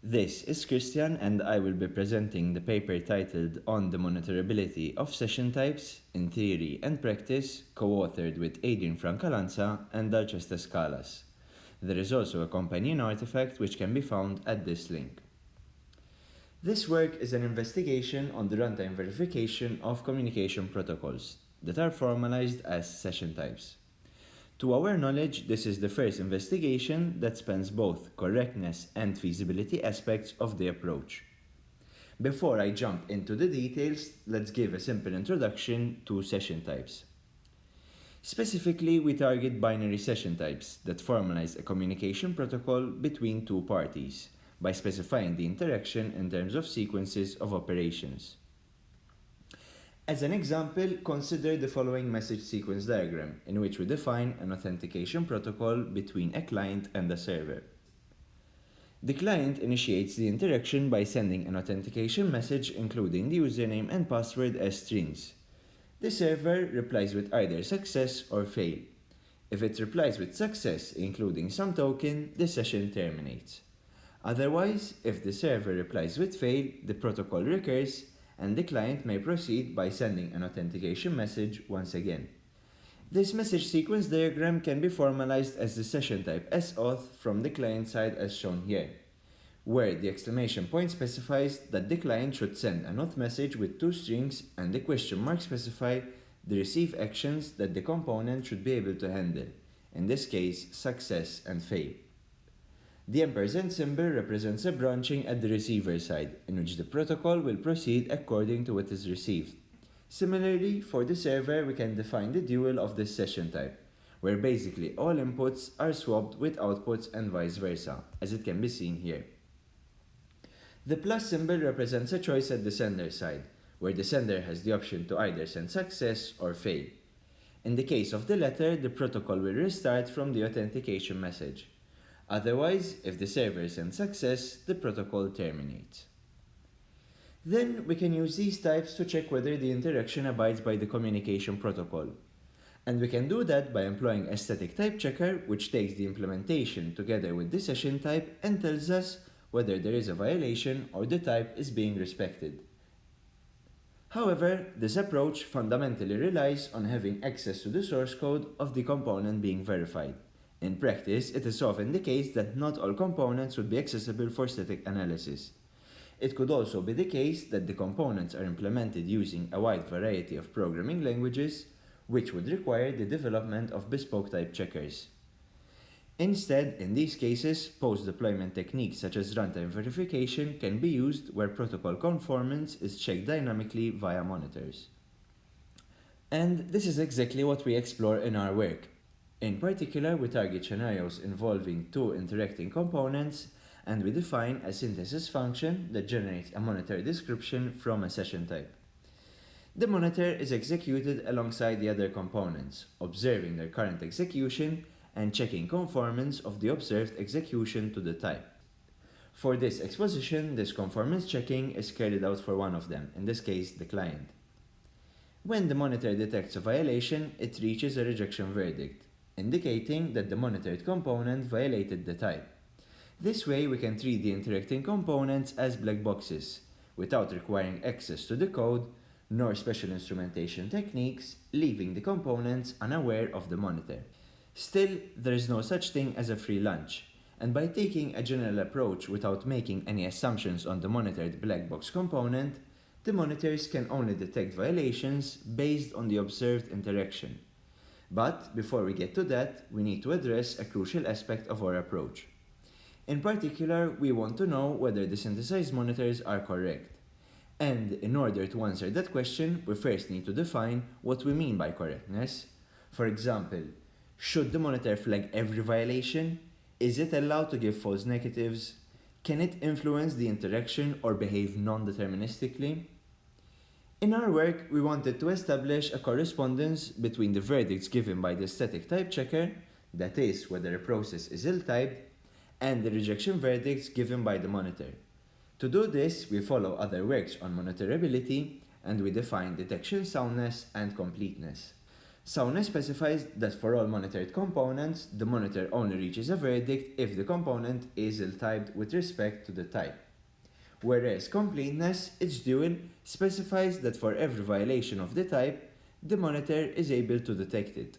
This is Christian and I will be presenting the paper titled On the Monitorability of Session Types in Theory and Practice, co-authored with Adrian Francalanza and Dalcesta Scalas. There is also a companion artifact which can be found at this link. This work is an investigation on the runtime verification of communication protocols that are formalized as session types. To our knowledge, this is the first investigation that spans both correctness and feasibility aspects of the approach. Before I jump into the details, let's give a simple introduction to session types. Specifically, we target binary session types that formalize a communication protocol between two parties by specifying the interaction in terms of sequences of operations. As an example, consider the following message sequence diagram, in which we define an authentication protocol between a client and a server. The client initiates the interaction by sending an authentication message including the username and password as strings. The server replies with either success or fail. If it replies with success, including some token, the session terminates. Otherwise, if the server replies with fail, the protocol recurs, and the client may proceed by sending an authentication message once again. This message sequence diagram can be formalized as the session type sauth from the client side as shown here, where the exclamation point specifies that the client should send an auth message with two strings and the question mark specify the receive actions that the component should be able to handle, in this case success and fail. The ampersand symbol represents a branching at the receiver side, in which the protocol will proceed according to what is received. Similarly, for the server, we can define the dual of this session type, where basically all inputs are swapped with outputs and vice versa, as it can be seen here. The plus symbol represents a choice at the sender side, where the sender has the option to either send success or fail. In the case of the latter, the protocol will restart from the authentication message. Otherwise, if the server sends success, the protocol terminates. Then we can use these types to check whether the interaction abides by the communication protocol. And we can do that by employing a static type checker, which takes the implementation together with the session type and tells us whether there is a violation or the type is being respected. However, this approach fundamentally relies on having access to the source code of the component being verified. In practice, it is often the case that not all components would be accessible for static analysis. It could also be the case that the components are implemented using a wide variety of programming languages, which would require the development of bespoke type checkers. Instead, in these cases, post-deployment techniques such as runtime verification can be used where protocol conformance is checked dynamically via monitors. And this is exactly what we explore in our work. In particular, we target scenarios involving two interacting components, and we define a synthesis function that generates a monitor description from a session type. The monitor is executed alongside the other components, observing their current execution and checking conformance of the observed execution to the type. For this exposition, this conformance checking is carried out for one of them, in this case the client. When the monitor detects a violation, it reaches a rejection verdict, indicating that the monitored component violated the type. This way, we can treat the interacting components as black boxes, without requiring access to the code, nor special instrumentation techniques, leaving the components unaware of the monitor. Still, there is no such thing as a free lunch, and by taking a general approach without making any assumptions on the monitored black box component, the monitors can only detect violations based on the observed interaction. But before we get to that, we need to address a crucial aspect of our approach. In particular, we want to know whether the synthesized monitors are correct. And in order to answer that question, we first need to define what we mean by correctness. For example, should the monitor flag every violation? Is it allowed to give false negatives? Can it influence the interaction or behave non-deterministically? In our work, we wanted to establish a correspondence between the verdicts given by the static type checker, that is, whether a process is ill-typed, and the rejection verdicts given by the monitor. To do this, we follow other works on monitorability, and we define detection soundness and completeness. Soundness specifies that for all monitored components, the monitor only reaches a verdict if the component is ill-typed with respect to the type. Whereas completeness, its dual, specifies that for every violation of the type, the monitor is able to detect it.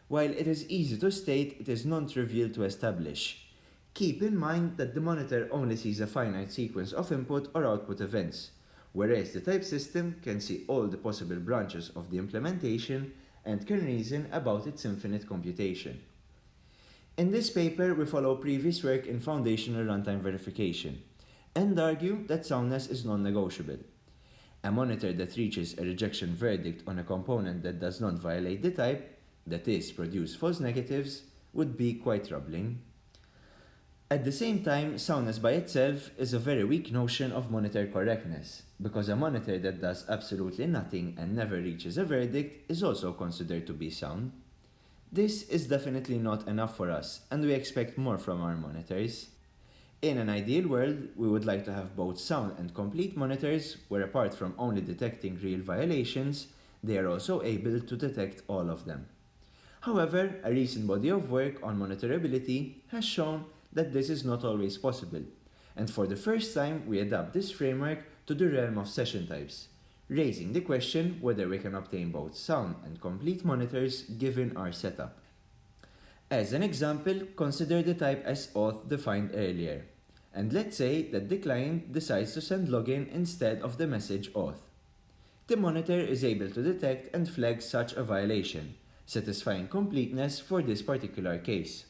While it is easy to state, it is non-trivial to establish. Keep in mind that the monitor only sees a finite sequence of input or output events, whereas the type system can see all the possible branches of the implementation and can reason about its infinite computation. In this paper, we follow previous work in foundational runtime verification and argue that soundness is non-negotiable. A monitor that reaches a rejection verdict on a component that does not violate the type, that is, produce false negatives, would be quite troubling. At the same time, soundness by itself is a very weak notion of monitor correctness, because a monitor that does absolutely nothing and never reaches a verdict is also considered to be sound. This is definitely not enough for us, and we expect more from our monitors. In an ideal world, we would like to have both sound and complete monitors, where apart from only detecting real violations, they are also able to detect all of them. However, a recent body of work on monitorability has shown that this is not always possible, and for the first time we adapt this framework to the realm of session types, raising the question whether we can obtain both sound and complete monitors given our setup. As an example, consider the type as auth defined earlier, and let's say that the client decides to send login instead of the message auth. The monitor is able to detect and flag such a violation, satisfying completeness for this particular case.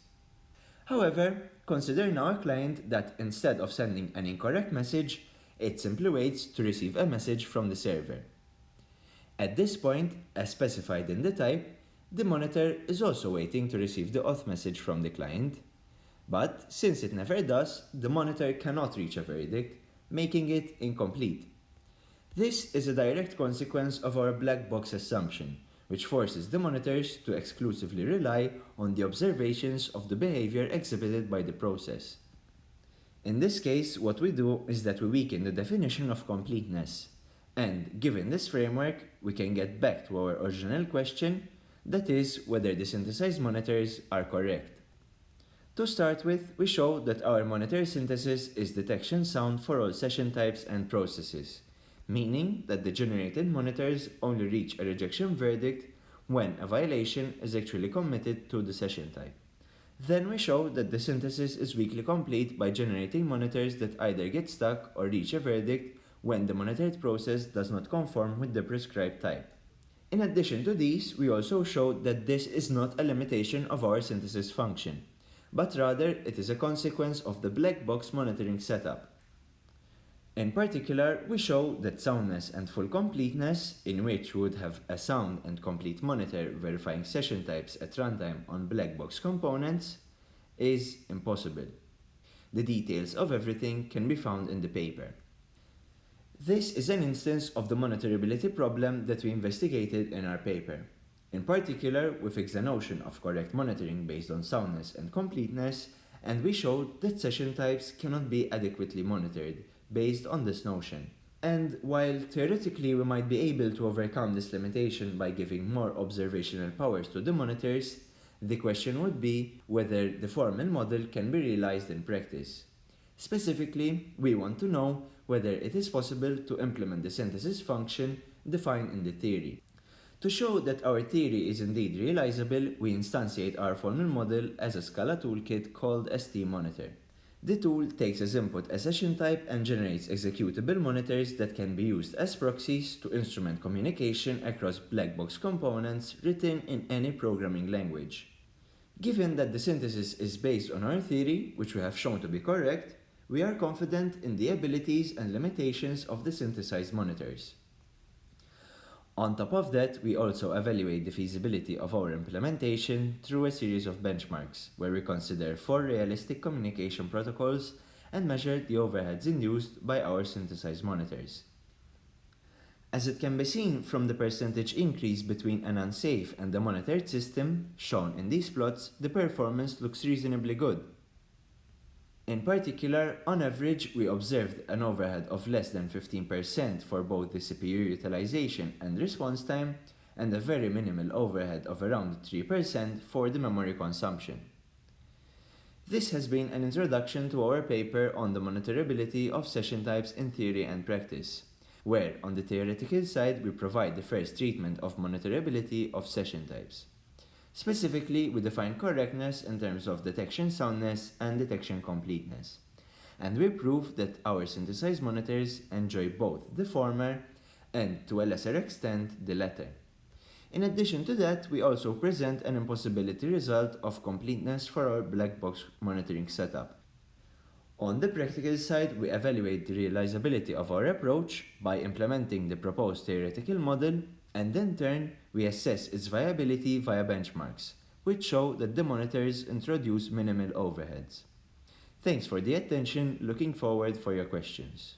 However, consider now a client that instead of sending an incorrect message, it simply waits to receive a message from the server. At this point, as specified in the type, the monitor is also waiting to receive the auth message from the client. But since it never does, the monitor cannot reach a verdict, making it incomplete. This is a direct consequence of our black box assumption, which forces the monitors to exclusively rely on the observations of the behavior exhibited by the process. In this case, what we do is that we weaken the definition of completeness, and given this framework, we can get back to our original question, that is, whether the synthesized monitors are correct. To start with, we show that our monitor synthesis is detection sound for all session types and processes, meaning that the generated monitors only reach a rejection verdict when a violation is actually committed to the session type. Then we show that the synthesis is weakly complete by generating monitors that either get stuck or reach a verdict when the monitored process does not conform with the prescribed type. In addition to these, we also show that this is not a limitation of our synthesis function, but rather it is a consequence of the black box monitoring setup. In particular, we show that soundness and full completeness, in which we would have a sound and complete monitor verifying session types at runtime on black box components, is impossible. The details of everything can be found in the paper. This is an instance of the monitorability problem that we investigated in our paper. In particular, we fixed the notion of correct monitoring based on soundness and completeness, and we showed that session types cannot be adequately monitored based on this notion. And while theoretically we might be able to overcome this limitation by giving more observational powers to the monitors, the question would be whether the formal model can be realized in practice. Specifically, we want to know whether it is possible to implement the synthesis function defined in the theory. To show that our theory is indeed realizable, we instantiate our formal model as a Scala toolkit called stmonitor. The tool takes as input a session type and generates executable monitors that can be used as proxies to instrument communication across black box components written in any programming language. Given that the synthesis is based on our theory, which we have shown to be correct, we are confident in the abilities and limitations of the synthesized monitors. On top of that, we also evaluate the feasibility of our implementation through a series of benchmarks, where we consider 4 realistic communication protocols and measure the overheads induced by our synthesized monitors. As it can be seen from the percentage increase between an unsafe and a monitored system, shown in these plots, the performance looks reasonably good. In particular, on average, we observed an overhead of less than 15% for both the CPU utilization and response time, and a very minimal overhead of around 3% for the memory consumption. This has been an introduction to our paper on the monitorability of session types in theory and practice, where on the theoretical side we provide the first treatment of monitorability of session types. Specifically, we define correctness in terms of detection soundness and detection completeness. And we prove that our synthesized monitors enjoy both the former and, to a lesser extent, the latter. In addition to that, we also present an impossibility result of completeness for our black box monitoring setup. On the practical side, we evaluate the realizability of our approach by implementing the proposed theoretical model, and in turn, we assess its viability via benchmarks, which show that the monitors introduce minimal overheads. Thanks for the attention, looking forward for your questions.